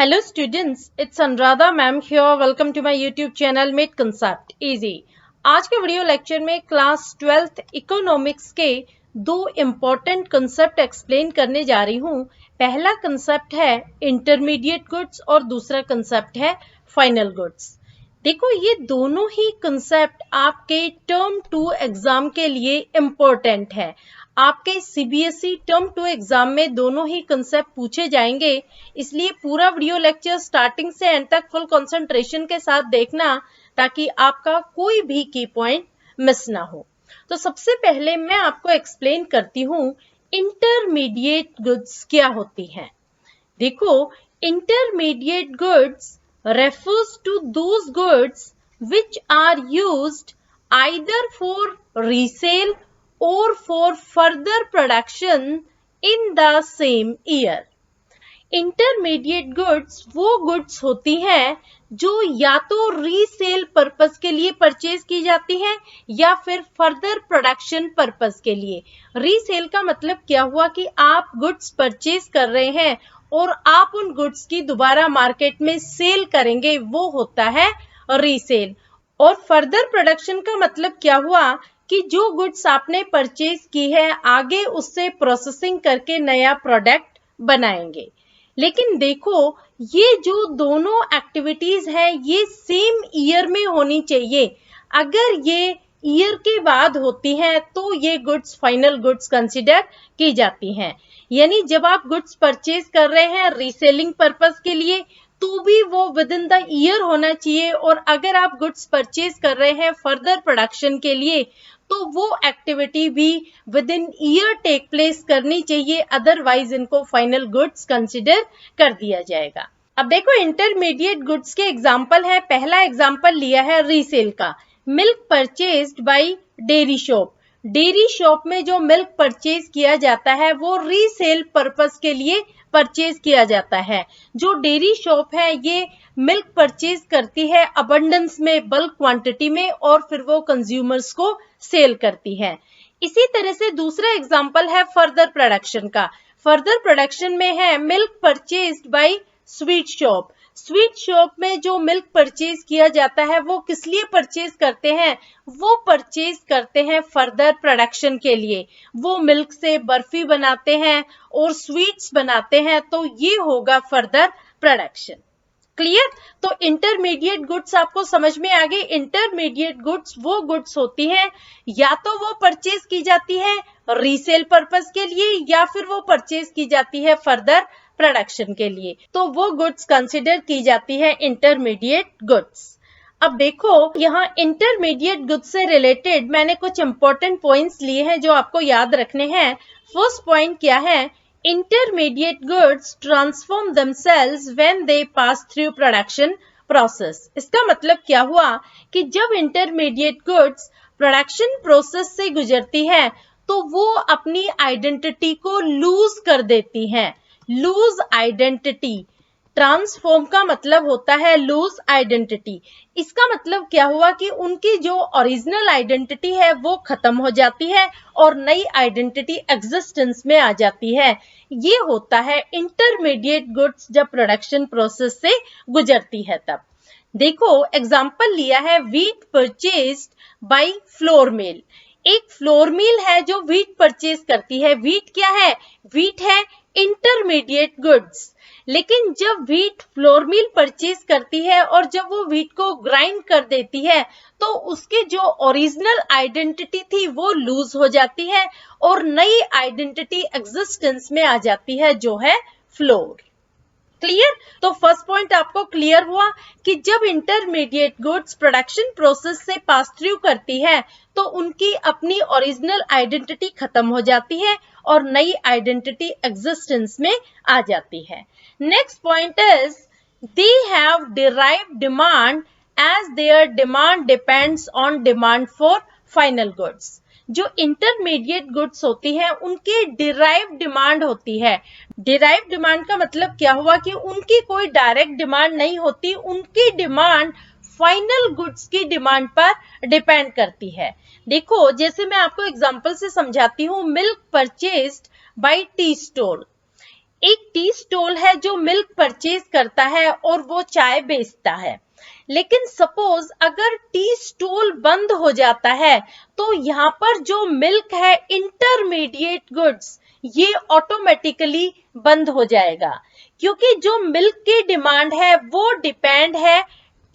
Hello students, it's Anuradha ma'am here. Welcome to my YouTube channel Made Concept Easy. आज के video lecture में class 12th economics के दो important concept explain करने जा रही हूँ। पहला कंसेप्ट है इंटरमीडिएट गुड्स और दूसरा कंसेप्ट है फाइनल गुड्स। देखो ये दोनों ही कंसेप्ट आपके टर्म 2 एग्जाम के लिए इम्पोर्टेंट है। आपके सीबीएसई टर्म 2 एग्जाम में दोनों ही कंसेप्ट पूछे जाएंगे, इसलिए पूरा वीडियो लेक्चर स्टार्टिंग से एंड तक फुल कंसंट्रेशन के साथ देखना ताकि आपका कोई भी की पॉइंट मिस ना हो। तो सबसे पहले मैं आपको एक्सप्लेन करती हूँ इंटरमीडिएट गुड्स क्या होती हैं। देखो intermediate goods refers to those goods which are used either for resale or for further production in the same year. Intermediate goods वो गुड्स होती हैं जो या तो रीसेल पर्पस के लिए परचेज की जाती हैं या फिर फर्दर प्रोडक्शन पर्पस के लिए। रीसेल का मतलब क्या हुआ कि आप गुड्स परचेज कर रहे हैं और आप उन गुड्स की दोबारा मार्केट में सेल करेंगे, वो होता है रीसेल। और फर्दर प्रोडक्शन का मतलब क्या हुआ कि जो गुड्स आपने परचेज की है आगे उससे प्रोसेसिंग करके नया प्रोडक्ट बनाएंगे। लेकिन देखो ये जो दोनों एक्टिविटीज हैं ये सेम ईयर में होनी चाहिए। अगर ये ईयर के बाद होती हैं तो ये गुड्स फाइनल गुड्स कंसिडर की जाती हैं। यानी जब आप गुड्स परचेज कर रहे हैं रीसेलिंग पर्पस के लिए तो भी वो विद इन द ईयर होना चाहिए, और अगर आप गुड्स परचेज कर रहे हैं फर्दर प्रोडक्शन के लिए तो वो एक्टिविटी भी within year take place करनी चाहिए, अदरवाइज इनको फाइनल गुड्स कंसिडर कर दिया जाएगा। अब देखो इंटरमीडिएट गुड्स के एग्जाम्पल है। पहला एग्जाम्पल लिया है रीसेल का, milk purchased bye dairy shop. Dairy shop में जो मिल्क परचेज किया जाता है वो रीसेल पर्पस के लिए परचेज किया जाता है। जो डेयरी शॉप है ये मिल्क परचेज करती है अबंडेंस में, बल्क क्वांटिटी में, और फिर वो कंज्यूमर्स को सेल करती है। इसी तरह से दूसरा एग्जांपल है फर्दर प्रोडक्शन का। फर्दर प्रोडक्शन में है milk purchased bye sweet shop. Sweet shop में जो मिल्क परचेज किया जाता है वो किस लिए परचेज करते हैं? वो परचेज करते हैं फर्दर प्रोडक्शन के लिए। वो मिल्क से बर्फी बनाते हैं और स्वीट्स बनाते हैं, तो ये होगा फर्दर प्रोडक्शन। क्लियर? तो इंटरमीडिएट गुड्स आपको समझ में आ गई। इंटरमीडिएट गुड्स वो गुड्स होती हैं या तो वो परचेज की जाती है रीसेल पर्पस के लिए या फिर वो परचेज की जाती है फर्दर प्रोडक्शन के लिए, तो वो गुड्स कंसिडर की जाती है इंटरमीडिएट गुड्स। अब देखो यहाँ इंटरमीडिएट गुड्स से रिलेटेड मैंने कुछ इंपॉर्टेंट पॉइंट्स लिए हैं जो आपको याद रखने हैं। फर्स्ट पॉइंट क्या है? Intermediate goods transform themselves when they pass through production process। इसका मतलब क्या हुआ कि जब इंटरमीडिएट गुड्स प्रोडक्शन प्रोसेस से गुजरती है तो वो अपनी आइडेंटिटी को लूज कर देती हैं। लूज आइडेंटिटी, ट्रांसफॉर्म का मतलब होता है लूज आइडेंटिटी। इसका मतलब क्या हुआ कि उनकी जो ओरिजिनल आइडेंटिटी है वो खत्म हो जाती है और नई आइडेंटिटी एग्जिस्टेंस में आ जाती है। ये होता है इंटरमीडिएट गुड्स जब प्रोडक्शन प्रोसेस से गुजरती है तब। देखो एग्जांपल लिया है wheat purchased by flour mill. एक फ्लोर मिल है जो व्हीट परचेज करती है। व्हीट क्या है? व्हीट है इंटरमीडिएट गुड्स। लेकिन जब व्हीट फ्लोर मिल परचेज करती है और जब वो व्हीट को ग्राइंड कर देती है तो उसके जो ओरिजिनल आइडेंटिटी थी वो लूज हो जाती है और नई आइडेंटिटी एग्जिस्टेंस में आ जाती है जो है फ्लोर। क्लियर? तो फर्स्ट पॉइंट आपको क्लियर हुआ कि जब इंटरमीडिएट गुड्स प्रोडक्शन प्रोसेस से पास थ्रू करती है तो उनकी अपनी ओरिजिनल आइडेंटिटी खत्म हो जाती है और नई आइडेंटिटी एग्जिस्टेंस में आ जाती है। Next point is they have derived demand as their demand depends on demand for final goods. जो इंटरमीडिएट गुड्स होती हैं उनकी डिराइव डिमांड होती है। डिराइव डिमांड का मतलब क्या हुआ कि उनकी कोई डायरेक्ट डिमांड नहीं होती, उनकी डिमांड फाइनल गुड्स की डिमांड पर डिपेंड करती है। देखो जैसे मैं आपको एग्जांपल से समझाती हूँ, milk purchased bye tea stall. एक टी स्टॉल है जो मिल्क परचेज करता है और वो चाय बेचता है, लेकिन सपोज अगर टी स्टॉल बंद हो जाता है तो यहाँ पर जो मिल्क है इंटरमीडिएट गुड्स ये ऑटोमेटिकली बंद हो जाएगा, क्योंकि जो मिल्क की डिमांड है वो डिपेंड है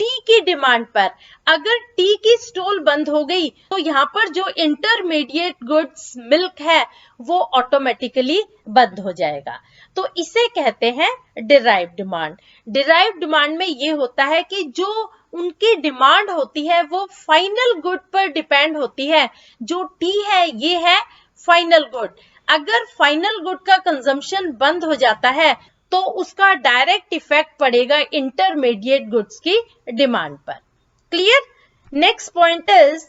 टी की डिमांड पर। अगर टी की स्टॉल बंद हो गई तो यहाँ पर जो इंटरमीडिएट गुड्स मिल्क है वो ऑटोमेटिकली बंद हो जाएगा। तो इसे कहते हैं डिराइव्ड डिमांड। डिराइव्ड डिमांड में ये होता है कि जो उनकी डिमांड होती है वो फाइनल गुड पर डिपेंड होती है। जो टी है ये है फाइनल गुड। अगर फाइनल गुड का कंजम्पशन बंद हो जाता है तो उसका डायरेक्ट इफेक्ट पड़ेगा इंटरमीडिएट गुड्स की डिमांड पर। Clear? Next point is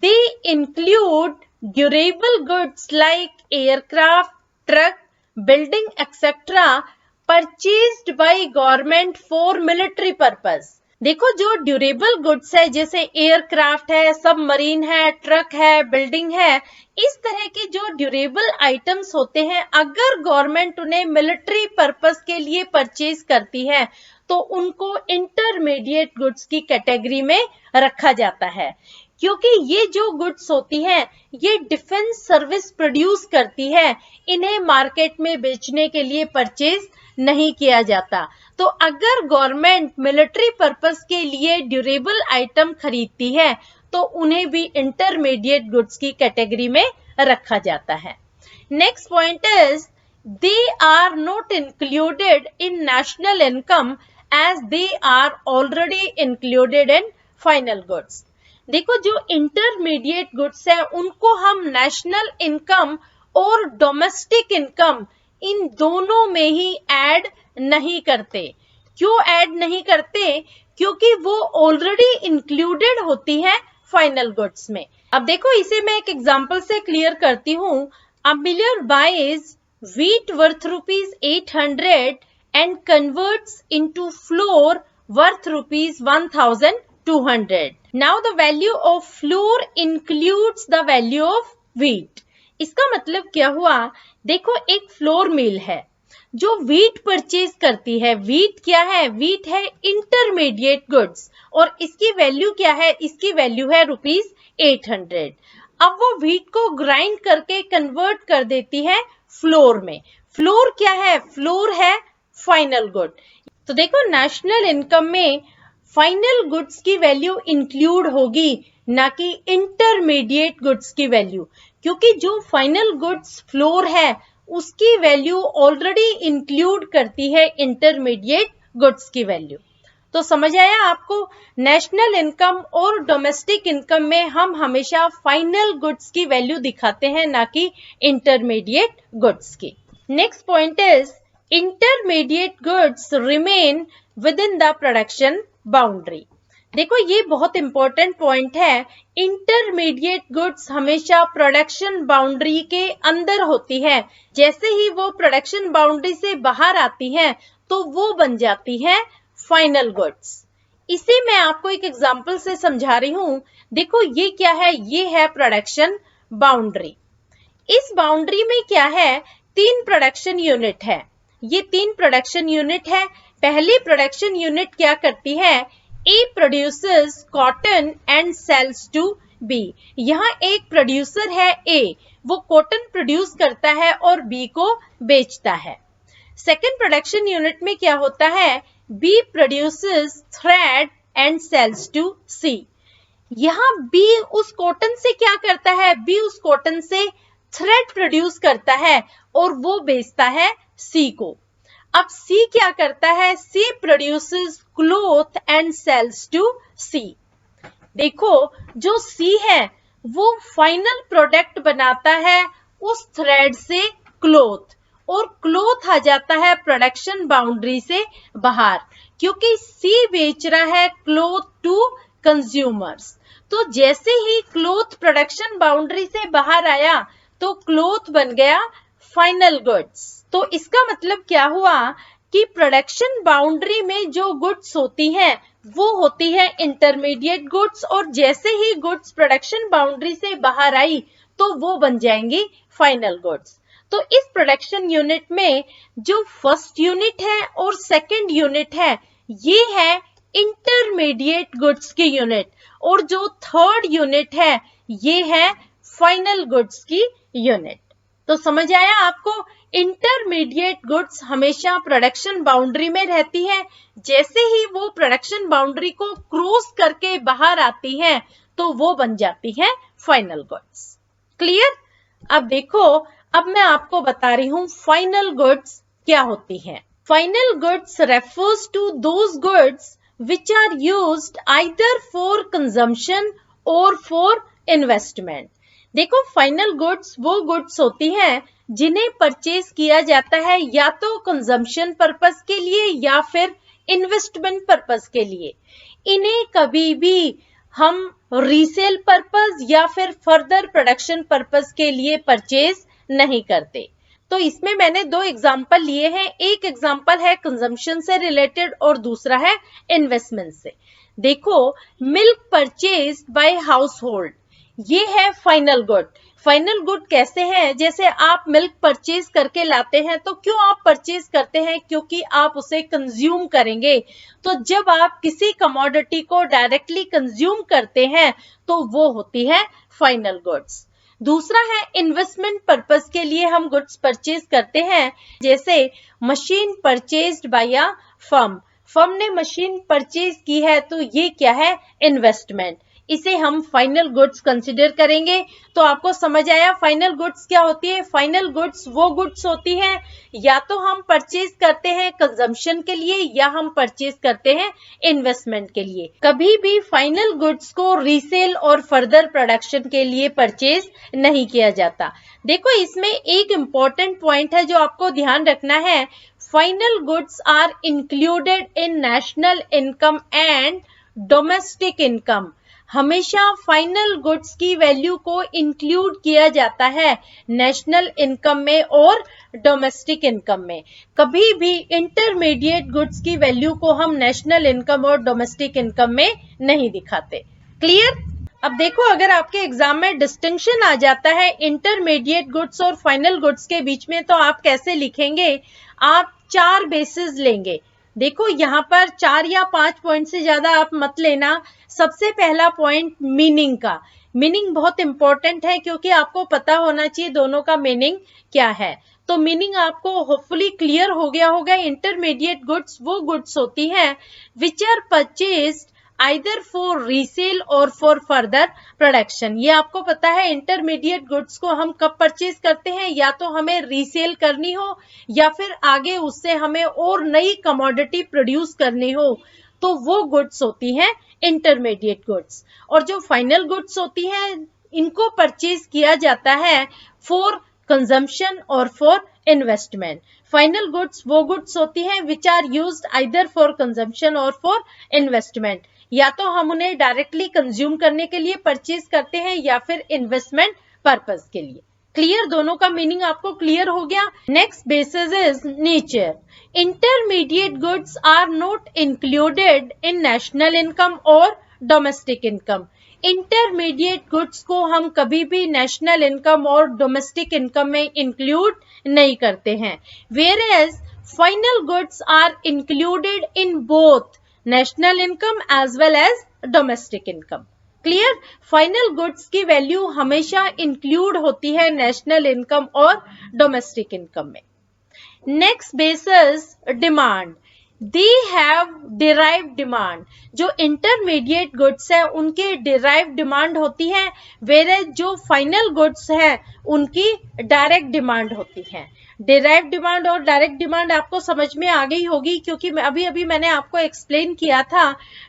they include durable goods like aircraft, truck, building etcetera purchased by government for military purpose. देखो जो ड्यूरेबल गुड्स है जैसे एयरक्राफ्ट है, सबमरीन है, ट्रक है, बिल्डिंग है, इस तरह के जो ड्यूरेबल आइटम्स होते हैं अगर गवर्नमेंट उन्हें मिलिट्री पर्पस के लिए परचेज करती है तो उनको इंटरमीडिएट गुड्स की कैटेगरी में रखा जाता है, क्योंकि ये जो गुड्स होती हैं ये डिफेंस सर्विस प्रोड्यूस करती है, इन्हें मार्केट में बेचने के लिए परचेज नहीं किया जाता। तो अगर गवर्नमेंट मिलिट्री पर्पस के लिए ड्यूरेबल आइटम खरीदती है तो उन्हें भी इंटरमीडिएट गुड्स की कैटेगरी में रखा जाता है। Next point is they are not included in national income as they are already included in final goods. देखो जो इंटरमीडिएट गुड्स है उनको हम नेशनल इनकम और डोमेस्टिक इनकम इन दोनों में ही ऐड नहीं करते। क्यों ऐड नहीं करते? क्योंकि वो ऑलरेडी इंक्लूडेड होती है फाइनल गुड्स में। अब देखो इसे मैं एक एग्जांपल से क्लियर करती हूँ। A miller buys wheat worth rupees 800 and converts into flour worth rupees 1200. Now the value of flour includes the value of wheat. इसका मतलब क्या हुआ? देखो एक फ्लोर मिल है जो व्हीट परचेज करती है। व्हीट क्या है? व्हीट है इंटरमीडिएट गुड्स और इसकी वैल्यू क्या है? इसकी वैल्यू है रुपीज 800। अब वो व्हीट को ग्राइंड करके कन्वर्ट कर देती है फ्लोर में। फ्लोर क्या है? फ्लोर है फाइनल गुड। तो देखो नेशनल इनकम में फाइनल गुड्स की वैल्यू इंक्लूड होगी ना कि इंटरमीडिएट गुड्स की वैल्यू, क्योंकि जो फाइनल गुड्स फ्लोर है उसकी वैल्यू ऑलरेडी इंक्लूड करती है इंटरमीडिएट गुड्स की वैल्यू। तो समझ आया आपको? नेशनल इनकम और डोमेस्टिक इनकम में हम हमेशा फाइनल गुड्स की वैल्यू दिखाते हैं ना कि इंटरमीडिएट गुड्स की। Next point is intermediate goods remain with in the production boundary. देखो ये बहुत इंपॉर्टेंट पॉइंट है। इंटरमीडिएट गुड्स हमेशा प्रोडक्शन बाउंड्री के अंदर होती है। जैसे ही वो प्रोडक्शन बाउंड्री से बाहर आती है तो वो बन जाती है फाइनल गुड्स। इसे मैं आपको एक एग्जांपल से समझा रही हूं। देखो ये क्या है? ये है प्रोडक्शन बाउंड्री। इस बाउंड्री में क्या है? 3 प्रोडक्शन यूनिट है। ये 3 प्रोडक्शन यूनिट है। पहली प्रोडक्शन यूनिट क्या करती है? A produces cotton and sells to B. यहाँ एक प्रोड्यूसर है A, वो कॉटन प्रोड्यूस करता है और B को बेचता है। सेकेंड प्रोडक्शन यूनिट में क्या होता है? B produces thread and sells to C. यहाँ B उस कॉटन से क्या करता है? B उस कॉटन से थ्रेड प्रोड्यूस करता है और वो बेचता है C को। अब C क्या करता है? C produces cloth and sells to C. देखो जो C है वो फाइनल प्रोडक्ट बनाता है उस थ्रेड से क्लोथ, और क्लोथ आ जाता है प्रोडक्शन बाउंड्री से बाहर, क्योंकि C बेच रहा है क्लोथ टू कंज्यूमर्स। तो जैसे ही क्लोथ प्रोडक्शन बाउंड्री से बाहर आया तो क्लोथ बन गया फाइनल गुड्स। तो इसका मतलब क्या हुआ कि प्रोडक्शन बाउंड्री में जो गुड्स होती हैं वो होती है इंटरमीडिएट गुड्स, और जैसे ही गुड्स प्रोडक्शन बाउंड्री से बाहर आई तो वो बन जाएंगी फाइनल गुड्स। तो इस प्रोडक्शन यूनिट में जो फर्स्ट यूनिट है और सेकंड यूनिट है ये है इंटरमीडिएट गुड्स की यूनिट, और जो थर्ड यूनिट है ये है फाइनल गुड्स की यूनिट। तो समझ आया आपको, इंटरमीडिएट गुड्स हमेशा प्रोडक्शन बाउंड्री में रहती है, जैसे ही वो प्रोडक्शन बाउंड्री को क्रॉस करके बाहर आती है तो वो बन जाती है फाइनल गुड्स। क्लियर? अब देखो, अब मैं आपको बता रही हूं फाइनल गुड्स क्या होती हैं। Final goods refers to those goods which are used either for consumption or for investment। देखो, फाइनल गुड्स वो गुड्स होती हैं जिन्हें परचेज किया जाता है या तो कंजम्पशन पर्पस के लिए या फिर इन्वेस्टमेंट पर्पस के लिए। इन्हें कभी भी हम रीसेल पर्पस या फिर फर्दर प्रोडक्शन पर्पस के लिए परचेज नहीं करते। तो इसमें मैंने दो एग्जाम्पल लिए हैं, एक एग्जाम्पल है कंजम्पशन से रिलेटेड और दूसरा है इन्वेस्टमेंट से। देखो, milk purchase by house hold, ये है फाइनल गुड। फाइनल गुड कैसे है? जैसे आप मिल्क परचेज करके लाते हैं, तो क्यों आप परचेज करते हैं? क्योंकि आप उसे कंज्यूम करेंगे। तो जब आप किसी कमोडिटी को डायरेक्टली कंज्यूम करते हैं तो वो होती है फाइनल गुड्स। दूसरा है इन्वेस्टमेंट पर्पस के लिए हम गुड्स परचेज करते हैं, जैसे machine purchased bye a firm. Firm ने मशीन परचेज की है तो ये क्या है? इन्वेस्टमेंट। इसे हम फाइनल गुड्स कंसिडर करेंगे। तो आपको समझ आया फाइनल गुड्स क्या होती है? फाइनल गुड्स वो गुड्स होती हैं या तो हम परचेज करते हैं कंजम्पशन के लिए या हम परचेज करते हैं इन्वेस्टमेंट के लिए। कभी भी फाइनल गुड्स को रीसेल और फर्दर प्रोडक्शन के लिए परचेज नहीं किया जाता। देखो, इसमें एक इंपॉर्टेंट पॉइंट है जो आपको ध्यान रखना है। Final goods are included in national income and domestic income. हमेशा फाइनल गुड्स की वैल्यू को इंक्लूड किया जाता है नेशनल इनकम में और डोमेस्टिक इनकम में। कभी भी इंटरमीडिएट गुड्स की वैल्यू को हम नेशनल इनकम और डोमेस्टिक इनकम में नहीं दिखाते। क्लियर? अब देखो, अगर आपके एग्जाम में डिस्टिंक्शन आ जाता है इंटरमीडिएट गुड्स और फाइनल गुड्स के बीच में, तो आप कैसे लिखेंगे? आप 4 बेसिस लेंगे। देखो, यहाँ पर 4 या 5 पॉइंट से ज्यादा आप मत लेना। सबसे पहला पॉइंट मीनिंग का। मीनिंग बहुत इंपॉर्टेंट है क्योंकि आपको पता होना चाहिए दोनों का मीनिंग क्या है। तो मीनिंग आपको होपफुली क्लियर हो गया होगा। इंटरमीडिएट गुड्स वो गुड्स होती हैं which are purchased either for resale और फॉर फर्दर प्रोडक्शन। ये आपको पता है इंटरमीडिएट गुड्स को हम कब परचेज करते हैं, या तो हमें रीसेल करनी हो या फिर आगे उससे हमें और नई कमोडिटी प्रोड्यूस करनी हो, तो वो गुड्स होती हैं इंटरमीडिएट गुड्स। और जो फाइनल गुड्स होती हैं इनको परचेज किया जाता है फॉर कंजम्पशन और फॉर इन्वेस्टमेंट। फाइनल गुड्स वो गुड्स होती हैं which are used either for consumption और फॉर इन्वेस्टमेंट। या तो हम उन्हें डायरेक्टली कंज्यूम करने के लिए परचेज करते हैं या फिर इन्वेस्टमेंट पर्पस के लिए। क्लियर? दोनों का मीनिंग आपको क्लियर हो गया। Next basis is nature. Intermediate goods are not included in national income और डोमेस्टिक इनकम। इंटरमीडिएट गुड्स को हम कभी भी नेशनल इनकम और डोमेस्टिक इनकम में इंक्लूड नहीं करते हैं। Whereas final goods are included in both national income as well as domestic income. Clear? Final goods की वैल्यू हमेशा इंक्लूड होती है नेशनल इनकम और डोमेस्टिक इनकम में। Next basis demand. They have derived demand. जो इंटरमीडिएट गुड्स है उनके derived demand होती है, वेयर जो फाइनल गुड्स है उनकी डायरेक्ट डिमांड होती है। डिराइव्ड डिमांड और डायरेक्ट डिमांड आपको समझ में आ गई होगी क्योंकि अभी मैंने आपको एक्सप्लेन किया था।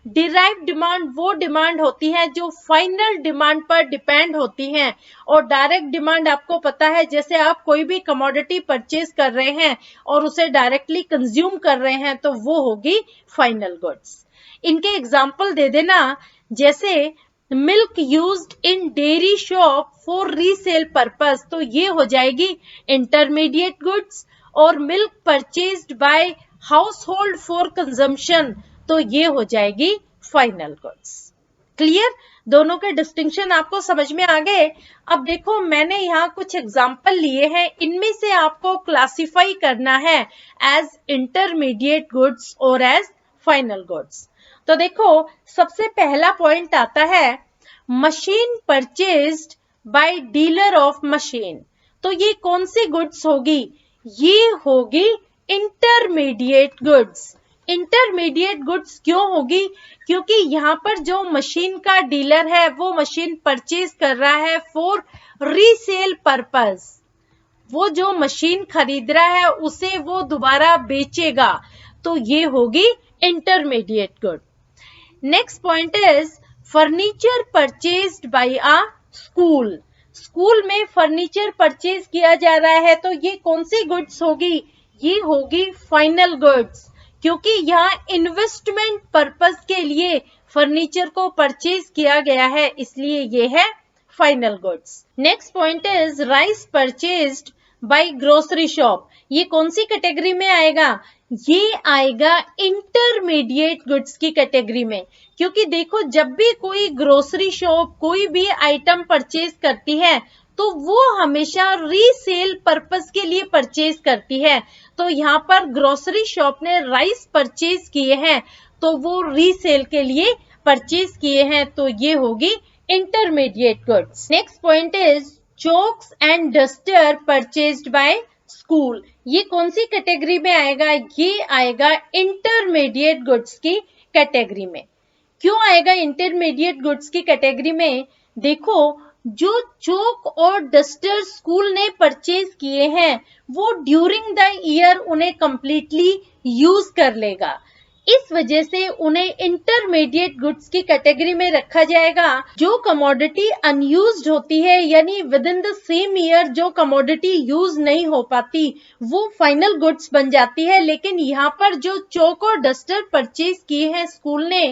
डिराइव्ड डिमांड वो डिमांड होती है जो फाइनल डिमांड पर डिपेंड होती है, और डायरेक्ट डिमांड आपको पता है जैसे आप कोई भी कमोडिटी परचेज कर रहे हैं और उसे डायरेक्टली कंज्यूम कर रहे हैं तो वो होगी फाइनल गुड्स। इनके एग्जाम्पल दे देना, जैसे milk used in dairy shop for resale purpose, तो ये हो जाएगी इंटरमीडिएट गुड्स। और milk purchased bye house hold for consumption, तो ये हो जाएगी फाइनल गुड्स। क्लियर? दोनों के डिस्टिंक्शन आपको समझ में आ गए। अब देखो मैंने यहाँ कुछ एग्जाम्पल लिए हैं, इनमें से आपको क्लासिफाई करना है एज इंटरमीडिएट गुड्स और एज फाइनल गुड्स। तो देखो सबसे पहला पॉइंट आता है machine purchased bye dealer of machine. तो ये कौन सी गुड्स होगी? ये होगी इंटरमीडिएट गुड्स। इंटरमीडिएट गुड्स क्यों होगी? क्योंकि यहाँ पर जो मशीन का डीलर है वो मशीन परचेज कर रहा है फॉर रीसेल पर्पस। वो जो मशीन खरीद रहा है उसे वो दोबारा बेचेगा, तो ये होगी intermediate good. Next point is furniture purchased bye a school. School में फर्नीचर परचेज किया जा रहा है, तो ये कौन सी गुड्स होगी? ये होगी फाइनल गुड्स, क्योंकि यहाँ इन्वेस्टमेंट पर्पस के लिए फर्नीचर को परचेज किया गया है, इसलिए ये है final goods. Next point is rice purchased bye grocery shop. ये कौन सी कैटेगरी में आएगा? ये आएगा इंटरमीडिएट गुड्स की कैटेगरी में, क्योंकि देखो जब भी कोई ग्रोसरी शॉप कोई भी आइटम परचेज करती है तो वो हमेशा रीसेल पर्पस के लिए परचेज करती है। तो यहाँ पर ग्रोसरी शॉप ने राइस परचेज किए हैं तो वो रीसेल के लिए परचेज किए हैं, तो ये होगी intermediate goods. Next point is chalks and duster purchased bye school. ये कौन सी कैटेगरी में आएगा? ये आएगा इंटरमीडिएट गुड्स की कैटेगरी में। क्यों आएगा इंटरमीडिएट गुड्स की कैटेगरी में? देखो जो चौक और डस्टर स्कूल ने परचेज किए हैं वो ड्यूरिंग द ईयर उन्हें कंप्लीटली यूज कर लेगा, इस वजह से उन्हें इंटरमीडिएट गुड्स की कैटेगरी में रखा जाएगा। जो कमोडिटी अनयूज्ड होती है यानी with in the same year जो कमोडिटी यूज नहीं हो पाती वो फाइनल गुड्स बन जाती है, लेकिन यहाँ पर जो चौक और डस्टर परचेज किए हैं स्कूल ने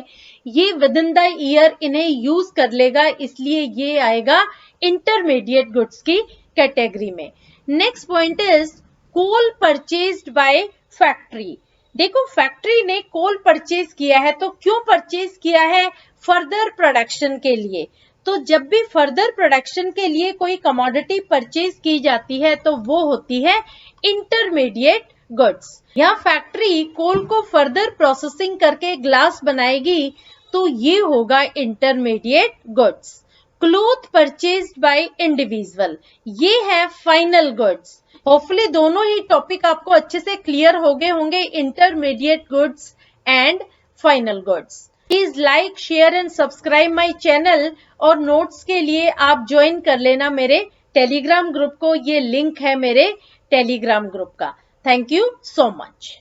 ये विद इन द ईयर इन्हें यूज कर लेगा, इसलिए ये आएगा इंटरमीडिएट गुड्स की कैटेगरी में। Next point is coal purchased by factory. देखो फैक्ट्री ने कोल परचेज किया है, तो क्यों परचेज किया है? फर्दर प्रोडक्शन के लिए। तो जब भी फर्दर प्रोडक्शन के लिए कोई कमोडिटी परचेज की जाती है तो वो होती है इंटरमीडिएट गुड्स। यहाँ फैक्ट्री कोल को फर्दर प्रोसेसिंग करके ग्लास बनाएगी, तो ये होगा intermediate goods. Cloth purchased by individual, ये है फाइनल गुड्स। होपफुली दोनों ही टॉपिक आपको अच्छे से क्लियर हो गए होंगे, intermediate goods and final goods. Please like share and subscribe my channel, और नोट्स के लिए आप ज्वाइन कर लेना मेरे टेलीग्राम ग्रुप को, ये लिंक है मेरे टेलीग्राम ग्रुप का। Thank you so much.